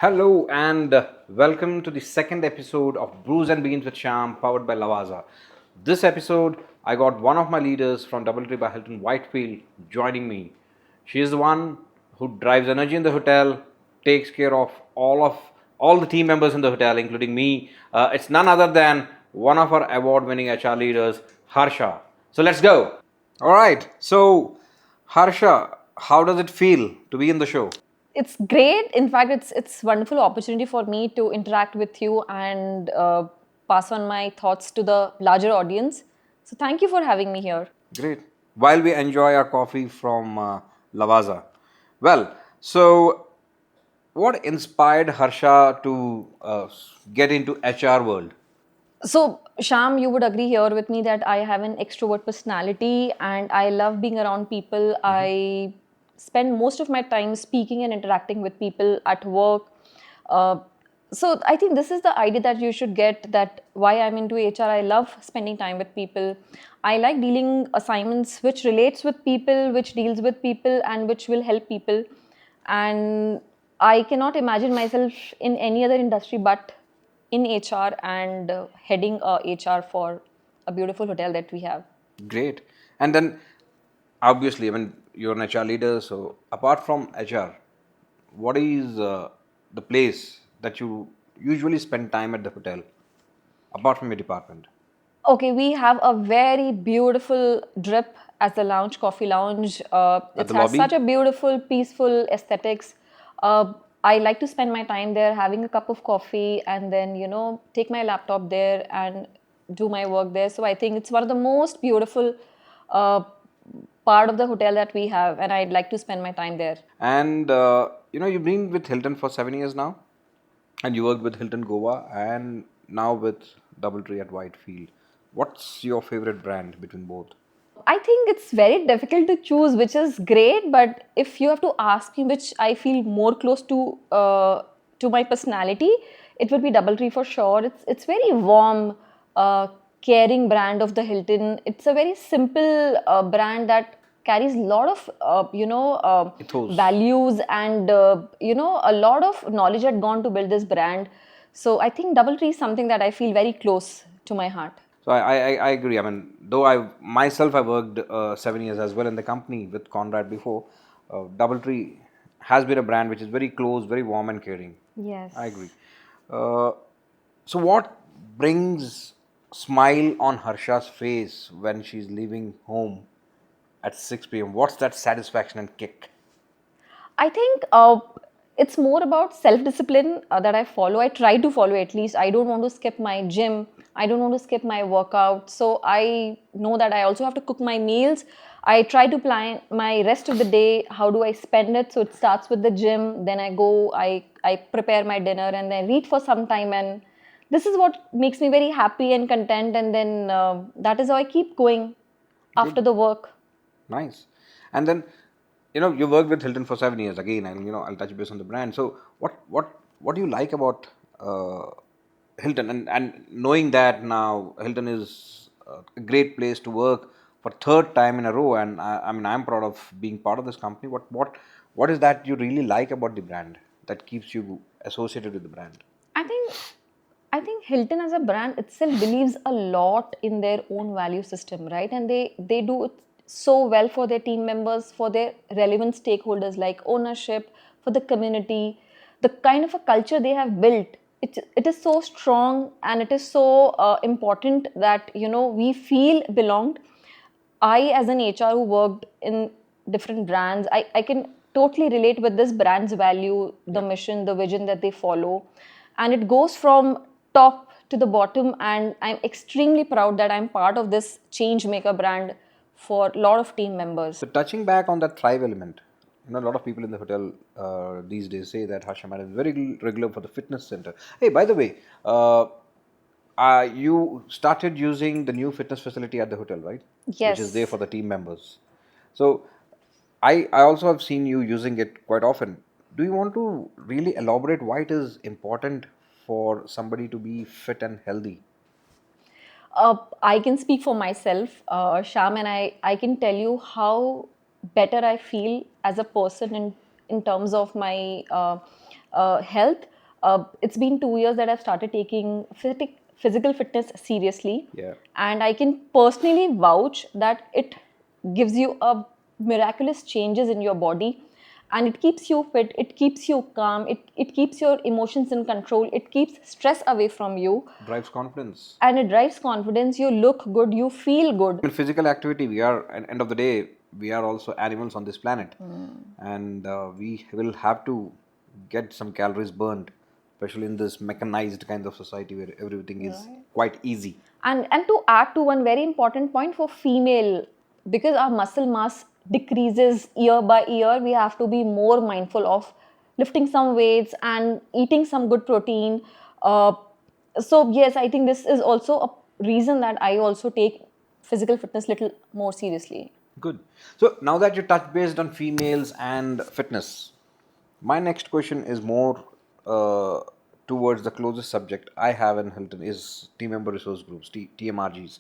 Hello and welcome to the second episode of Brews and Beans with Shyam, powered by Lavazza. This episode, I got one of my leaders from DoubleTree by Hilton Whitefield joining me. She is the one who drives energy in the hotel, takes care of all the team members in the hotel, including me. It's none other than one of our award-winning HR leaders, Harsha. So let's go. All right. So, Harsha, how does it feel to be in the show? It's great. In fact, it's wonderful opportunity for me to interact with you and pass on my thoughts to the larger audience. So thank you for having me here. Great. While we enjoy our coffee from Lavazza. Well, so what inspired Harsha to get into HR world? So Sham, you would agree here with me that I have an extrovert personality and I love being around people. I spend most of my time speaking and interacting with people at work. Uh, so I think this is the idea that you should get, that why I'm into HR. I love spending time with people. I like dealing assignments which relates with people, which deals with people, and which will help people. And I cannot imagine myself in any other industry but in HR and heading HR for a beautiful hotel that we have. Great. And then, obviously, I mean, you're an HR leader. So, apart from HR, what is the place that you usually spend time at the hotel, apart from your department? Okay, we have a very beautiful drip as the lounge, coffee lounge. At It the has lobby? such a beautiful, peaceful aesthetics. I like to spend my time there having a cup of coffee and then, take my laptop there and do my work there. So I think it's one of the most beautiful uh, part of the hotel that we have, and I'd like to spend my time there. And you've been with Hilton for 7 years now, and you worked with Hilton Goa, and now with DoubleTree at Whitefield. What's your favorite brand between both? I think it's very difficult to choose, which is great. But if you have to ask me which I feel more close to my personality, it would be DoubleTree for sure. It's very warm, caring brand of the Hilton. It's a very simple brand that carries a lot of Ethos. values and a lot of knowledge had gone to build this brand. So I think DoubleTree is something that I feel very close to my heart. So I agree. I mean, though I worked 7 years as well in the company with Conrad before, DoubleTree has been a brand which is very close, very warm and caring. I agree. Yes. Uh, so what brings smile on Harsha's face when she's leaving home at 6 p.m.? What's that satisfaction and kick? I think it's more about self discipline that I follow. I try to follow at least. I don't want to skip my gym. I don't want to skip my workout. So I know that I also have to cook my meals. I try to plan my rest of the day. How do I spend it? So it starts with the gym. Then I go, I prepare my dinner and then read for some time. And this is what makes me very happy and content. And then that is how I keep going after Good. the work. Nice. And then, you worked with Hilton for 7 years again, and I'll touch base on the brand. So, what do you like about Hilton? And knowing that now Hilton is a great place to work for third time in a row, and I mean I'm proud of being part of this company. What is that you really like about the brand that keeps you associated with the brand? I think I think Hilton as a brand itself believes a lot in their own value system, right? And they do it so well for their team members, for their relevant stakeholders like ownership, for the community, the kind of a culture they have built. It is so strong and it is so important that we feel belonged. I, as an HR who worked in different brands, I can totally relate with this brand's value, the Yeah. mission, the vision that they follow. And it goes from top to the bottom. And I'm extremely proud that I'm part of this change maker brand for a lot of team members. So touching back on that thrive element, a lot of people in the hotel these days say that Harsha is very regular for the fitness center. Hey, by the way, you started using the new fitness facility at the hotel, right? Which is there Yes. for the team members. So I also have seen you using it quite often. Do you want to really elaborate why it is important for somebody to be fit and healthy? I can speak for myself, Sham, and I can tell you how better I feel as a person in terms of my health. It's been 2 years that I've started taking physical fitness seriously. Yeah. And I can personally vouch that it gives you a miraculous changes in your body, and it keeps you fit, it keeps you calm, it keeps your emotions in control, it keeps stress away from you, Drives confidence. and it drives confidence. You look good, you feel good. In physical activity, we are, at the end of the day, we are also animals on this planet, and we will have to get some calories burned, especially in this mechanized kind of society where everything is quite easy. And to add to one very important point for female, because our muscle mass decreases year by year, we have to be more mindful of lifting some weights and eating some good protein. uh, so yes, I think this is also a reason that I also take physical fitness little more seriously. Good. So now that you touched based on females and fitness, my next question is more towards the closest subject I have in Hilton is team member resource groups, TMRGs.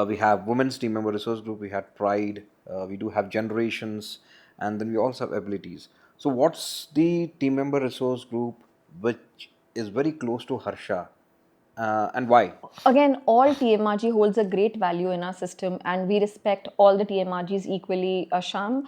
We have women's team member resource group. We had Pride. We do have Generations, and then we also have Abilities. So what's the team member resource group which is very close to Harsha, and why? Again, all TMRG holds a great value in our system, and we respect all the TMRGs equally, Asham.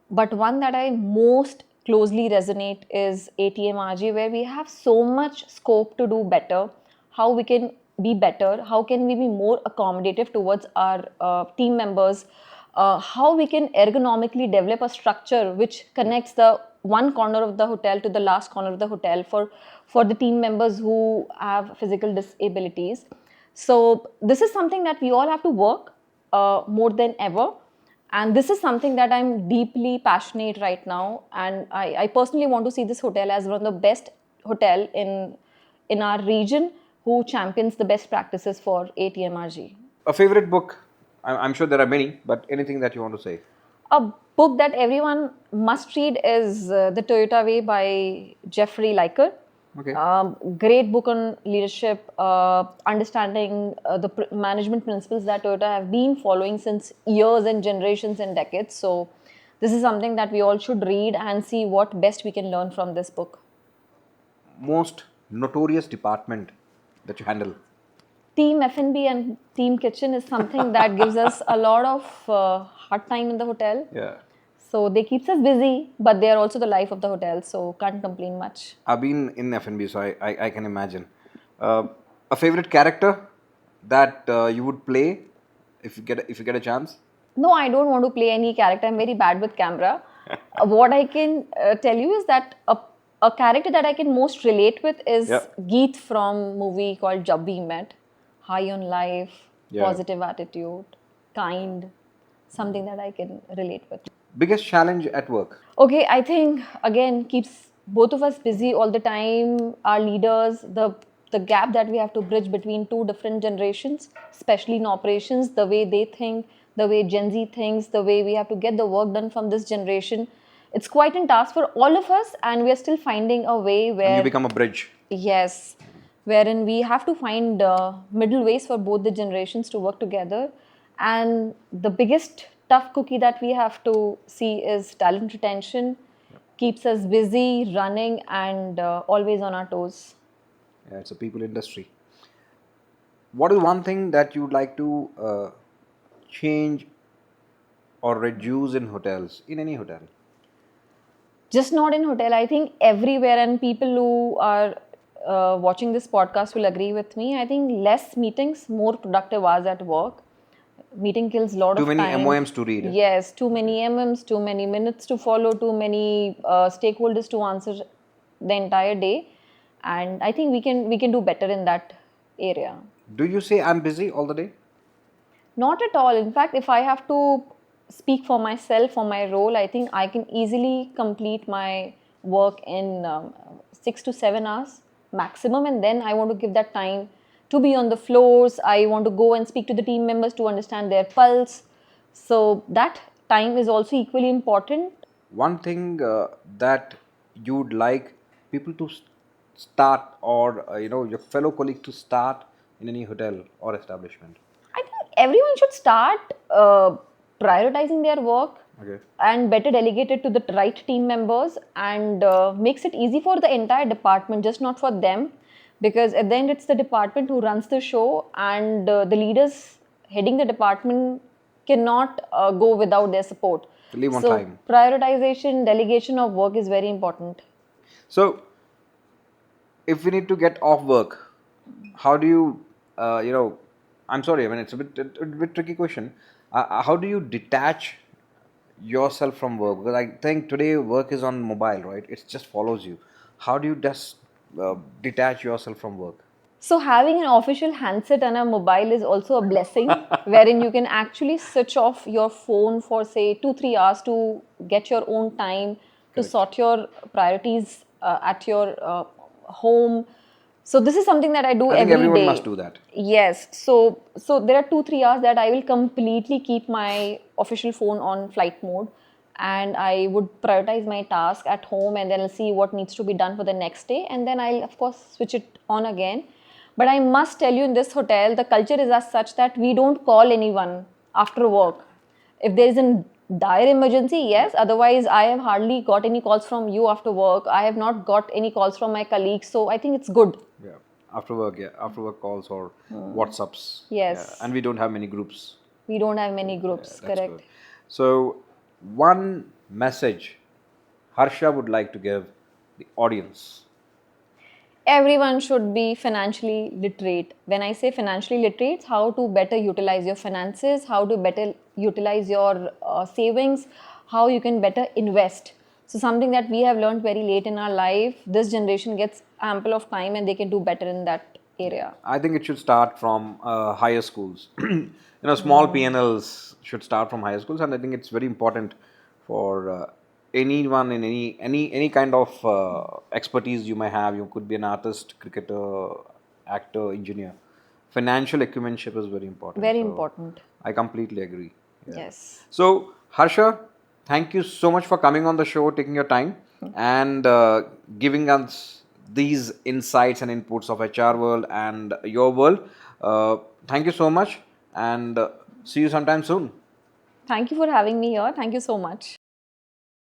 But one that I most closely resonate is ATMRG, where we have so much scope to do better. How we can be better? How can we be more accommodative towards our team members? How we can ergonomically develop a structure which connects the one corner of the hotel to the last corner of the hotel for the team members who have physical disabilities. So this is something that we all have to work more than ever, and this is something that I'm deeply passionate right now, and I personally want to see this hotel as one of the best hotel in our region who champions the best practices for ATMRG. A favorite book? I'm sure there are many, but anything that you want to say? A book that everyone must read is The Toyota Way by Jeffrey Liker. Okay. Great book on leadership, understanding the management principles that Toyota have been following since years and generations and decades. So, this is something that we all should read and see what best we can learn from this book. Most notorious department that you handle? Team F&B and Team Kitchen is something that gives us a lot of hard time in the hotel. Yeah. So they keeps us busy, but they are also the life of the hotel. So can't complain much. I've been in F&B, so I can imagine. A favorite character that you would play if you get a chance? No, I don't want to play any character. I'm very bad with camera. What I can tell you is that a character that I can most relate with is Yeah. Geet from movie called Jab We Met. High on life, Yeah. positive attitude, kind, something that I can relate with. Biggest challenge at work? Okay, I think again keeps both of us busy all the time. Our leaders, the gap that we have to bridge between two different generations, especially in operations, the way they think, the way Gen Z thinks, the way we have to get the work done from this generation. It's quite a task for all of us, and we are still finding a way And you where become a bridge. yes, wherein we have to find middle ways for both the generations to work together. And the biggest tough cookie that we have to see is talent retention, keeps us busy, running, and always on our toes. Yeah, it's a people industry. What is one thing that you would like to change or reduce in hotels, in any hotel? Just not in hotel, I think everywhere, and people who are watching this podcast will agree with me. I think less meetings, more productive hours at work. Meeting kills a lot Too of many time. MOMs to read. Yes, too many MMs, too many minutes to follow, too many stakeholders to answer the entire day, and I think we can do better in that area. Do you say I'm busy all the day? Not at all. In fact, if I have to speak for myself, for my role, I think I can easily complete my work in 6 to 7 hours maximum. And then I want to give that time to be on the floors. I want to go and speak to the team members to understand their pulse. So that time is also equally important. One thing that you would like people to start, or your fellow colleague to start in any hotel or establishment? I think everyone should start prioritizing their work. Okay. and better delegate it to the right team members, and makes it easy for the entire department, just not for them, because at the end it's the department who runs the show, and the leaders heading the department cannot go without their support. To leave on So time. prioritization, delegation of work is very important. So, if we need to get off work, how do you, I'm sorry, I mean, it's a bit tricky question. How do you detach yourself from work? Because I think today work is on mobile, right? It just follows you. How do you just detach yourself from work? So having an official handset and a mobile is also a blessing, wherein you can actually switch off your phone for say 2-3 hours to get your own time to Correct. sort your priorities at your home. So this is something that I do I think every everyone must day. do that. Yes. So there are 2-3 hours that I will completely keep my official phone on flight mode, and I would prioritize my task at home, and then I'll see what needs to be done for the next day, and then I'll of course switch it on again. But I must tell you, in this hotel, the culture is as such that we don't call anyone after work. If there is a dire emergency, yes. Otherwise, I have hardly got any calls from you after work. I have not got any calls from my colleagues. So I think it's good. Yeah. After work, yeah. After work calls or WhatsApps. Yeah. Yes. And we don't have many groups. We don't have many Yeah, groups, that's correct? good. So, one message Harsha would like to give the audience. Everyone should be financially literate. When I say financially literate, it's how to better utilize your finances, how to better utilize your savings, how you can better invest. So, something that we have learned very late in our life, this generation gets ample of time and they can do better in that Yeah, area. I think it should start from higher schools. Small PNLs should start from higher schools, and I think it's very important for anyone in any kind of expertise you may have. You could be an artist, cricketer, actor, engineer. Financial acumenship is very important. Very So important. I completely agree. Yeah. Yes. So Harsha, thank you so much for coming on the show, taking your time, and giving us these insights and inputs of HR world and your world. Thank you so much, and see you sometime soon. Thank you for having me here. Thank you so much.